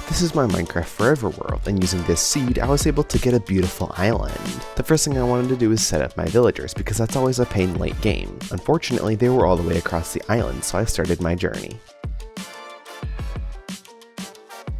This is my Minecraft Forever world, and using this seed, I was able to get a beautiful island. The first thing I wanted to do is set up my villagers, because that's always a pain late game. Unfortunately, they were all the way across the island, so I started my journey.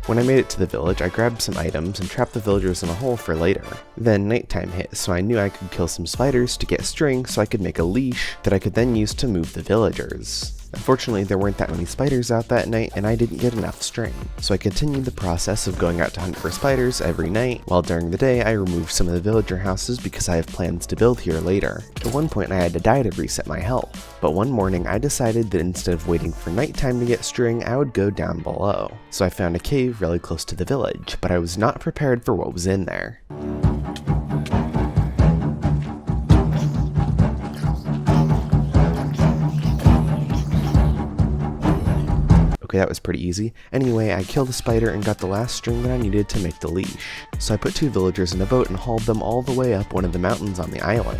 When I made it to the village, I grabbed some items and trapped the villagers in a hole for later. Then nighttime hit, so I knew I could kill some spiders to get string so I could make a leash that I could then use to move the villagers. Unfortunately, there weren't that many spiders out that night and I didn't get enough string, so I continued the process of going out to hunt for spiders every night, while during the day I removed some of the villager houses because I have plans to build here later. At one point I had to die to reset my health, but one morning I decided that instead of waiting for nighttime to get string, I would go down below. So I found a cave really close to the village, but I was not prepared for what was in there. Okay, that was pretty easy. Anyway, I killed a spider and got the last string that I needed to make the leash. So I put 2 villagers in a boat and hauled them all the way up one of the mountains on the island.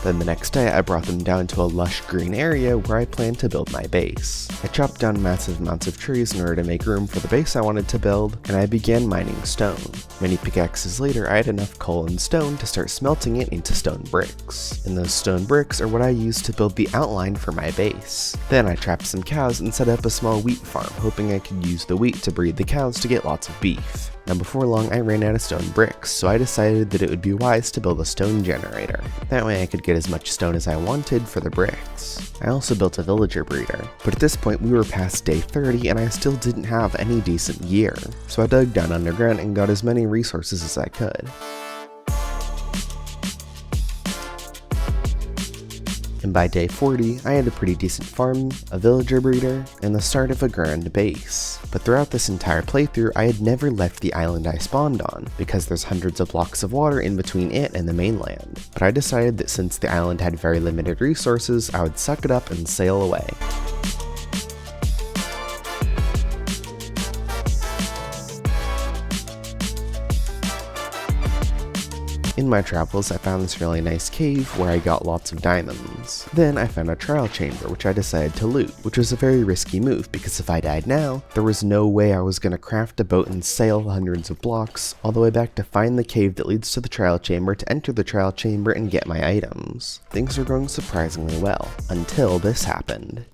Then the next day, I brought them down to a lush green area where I planned to build my base. I chopped down massive amounts of trees in order to make room for the base I wanted to build, and I began mining stone. Many pickaxes later, I had enough coal and stone to start smelting it into stone bricks. And those stone bricks are what I used to build the outline for my base. Then I trapped some cows and set up a small wheat farm, hoping I could use the wheat to breed the cows to get lots of beef. Now before long I ran out of stone bricks, so I decided that it would be wise to build a stone generator. That way I could get as much stone as I wanted for the bricks. I also built a villager breeder, but at this point we were past day 30 and I still didn't have any decent gear. So I dug down underground and got as many resources as I could. And by day 40, I had a pretty decent farm, a villager breeder, and the start of a grand base. But throughout this entire playthrough, I had never left the island I spawned on, because there's hundreds of blocks of water in between it and the mainland. But I decided that since the island had very limited resources, I would suck it up and sail away. In my travels, I found this really nice cave where I got lots of diamonds. Then I found a trial chamber which I decided to loot, which was a very risky move because if I died now, there was no way I was going to craft a boat and sail hundreds of blocks all the way back to find the cave that leads to the trial chamber to enter the trial chamber and get my items. Things were going surprisingly well, until this happened.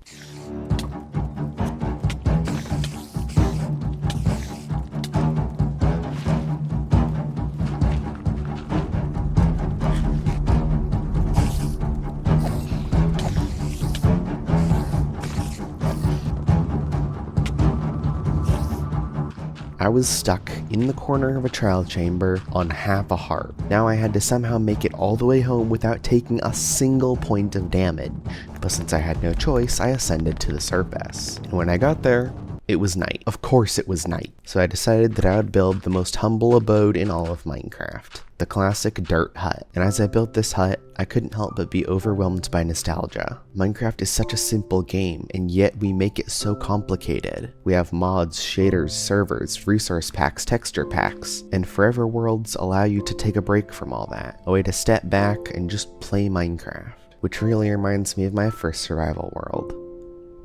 I was stuck in the corner of a trial chamber on half a heart. Now I had to somehow make it all the way home without taking a single point of damage. But since I had no choice, I ascended to the surface. And when I got there, it was night. Of course it was night. So I decided that I would build the most humble abode in all of Minecraft. The classic dirt hut. And as I built this hut, I couldn't help but be overwhelmed by nostalgia. Minecraft is such a simple game, and yet we make it so complicated. We have mods, shaders, servers, resource packs, texture packs, and Forever Worlds allow you to take a break from all that. A way to step back and just play Minecraft. Which really reminds me of my first survival world.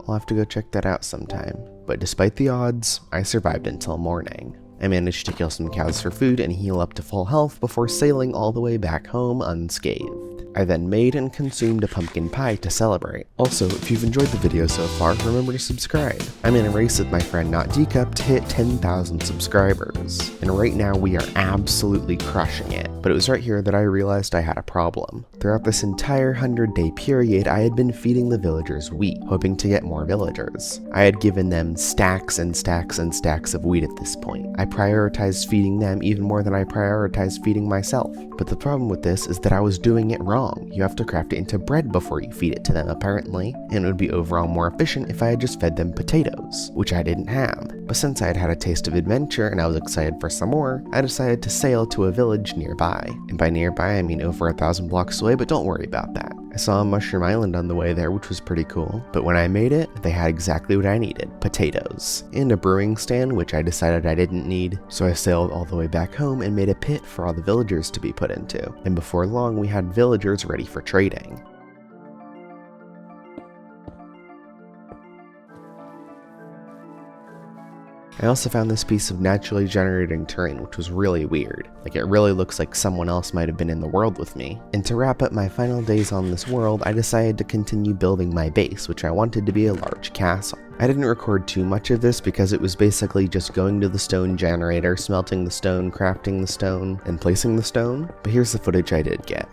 I'll have to go check that out sometime. But despite the odds, I survived until morning. I managed to kill some cows for food and heal up to full health before sailing all the way back home unscathed. I then made and consumed a pumpkin pie to celebrate. Also, if you've enjoyed the video so far, remember to subscribe. I'm in a race with my friend NotDcup to hit 10,000 subscribers, and right now we are absolutely crushing it. But it was right here that I realized I had a problem. Throughout this entire 100-day period, I had been feeding the villagers wheat, hoping to get more villagers. I had given them stacks and stacks and stacks of wheat at this point. I prioritized feeding them even more than I prioritized feeding myself. But the problem with this is that I was doing it wrong. You have to craft it into bread before you feed it to them apparently, and it would be overall more efficient if I had just fed them potatoes, which I didn't have. But since I had had a taste of adventure and I was excited for some more, I decided to sail to a village nearby. And by nearby I mean over 1,000 blocks away, but don't worry about that. I saw a mushroom island on the way there, which was pretty cool, but when I made it, they had exactly what I needed, potatoes, and a brewing stand, which I decided I didn't need, so I sailed all the way back home and made a pit for all the villagers to be put into, and before long we had villagers ready for trading. I also found this piece of naturally generating terrain, which was really weird. Like, it really looks like someone else might have been in the world with me. And to wrap up my final days on this world, I decided to continue building my base, which I wanted to be a large castle. I didn't record too much of this because it was basically just going to the stone generator, smelting the stone, crafting the stone, and placing the stone. But here's the footage I did get.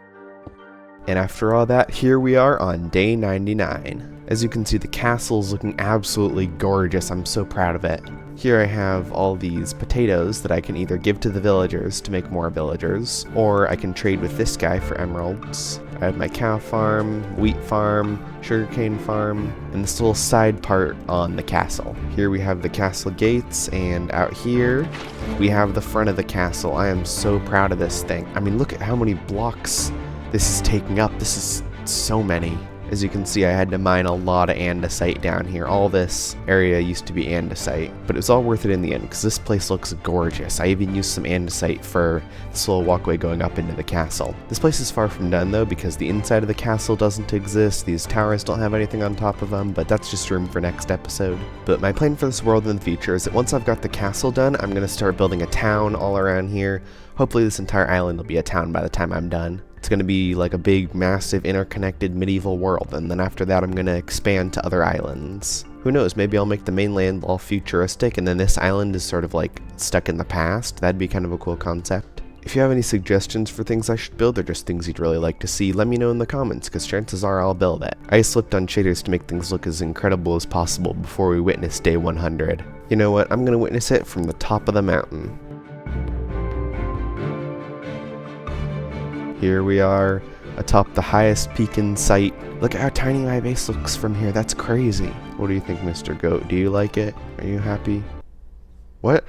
And after all that, here we are on day 99. As you can see, the castle's looking absolutely gorgeous. I'm so proud of it. Here I have all these potatoes that I can either give to the villagers to make more villagers, or I can trade with this guy for emeralds. I have my cow farm, wheat farm, sugarcane farm, and this little side part on the castle. Here we have the castle gates, and out here we have the front of the castle. I am so proud of this thing. I mean, look at how many blocks this is taking up. This is so many. As you can see, I had to mine a lot of andesite down here. All this area used to be andesite, but it was all worth it in the end because this place looks gorgeous. I even used some andesite for this little walkway going up into the castle. This place is far from done though because the inside of the castle doesn't exist. These towers don't have anything on top of them, but that's just room for next episode. But my plan for this world in the future is that once I've got the castle done, I'm going to start building a town all around here. Hopefully this entire island will be a town by the time I'm done. It's going to be like a big, massive, interconnected medieval world, and then after that I'm going to expand to other islands. Who knows, maybe I'll make the mainland all futuristic, and then this island is sort of like stuck in the past. That'd be kind of a cool concept. If you have any suggestions for things I should build, or just things you'd really like to see, let me know in the comments, because chances are I'll build it. I slipped on shaders to make things look as incredible as possible before we witness day 100. You know what, I'm going to witness it from the top of the mountain. Here we are, atop the highest peak in sight. Look at how tiny my base looks from here, that's crazy. What do you think, Mr. Goat? Do you like it? Are you happy? What?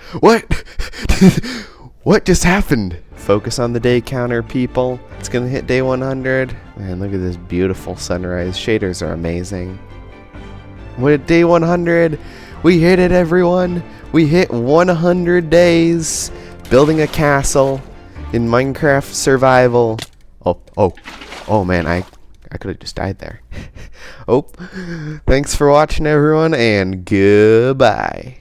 What just happened? Focus on the day counter, people. It's gonna hit day 100. Man, look at this beautiful sunrise. Shaders are amazing. We're at day 100. We hit it, everyone. We hit 100 days building a castle in Minecraft survival. Oh man, I could have just died there. Thanks for watching, everyone, and goodbye.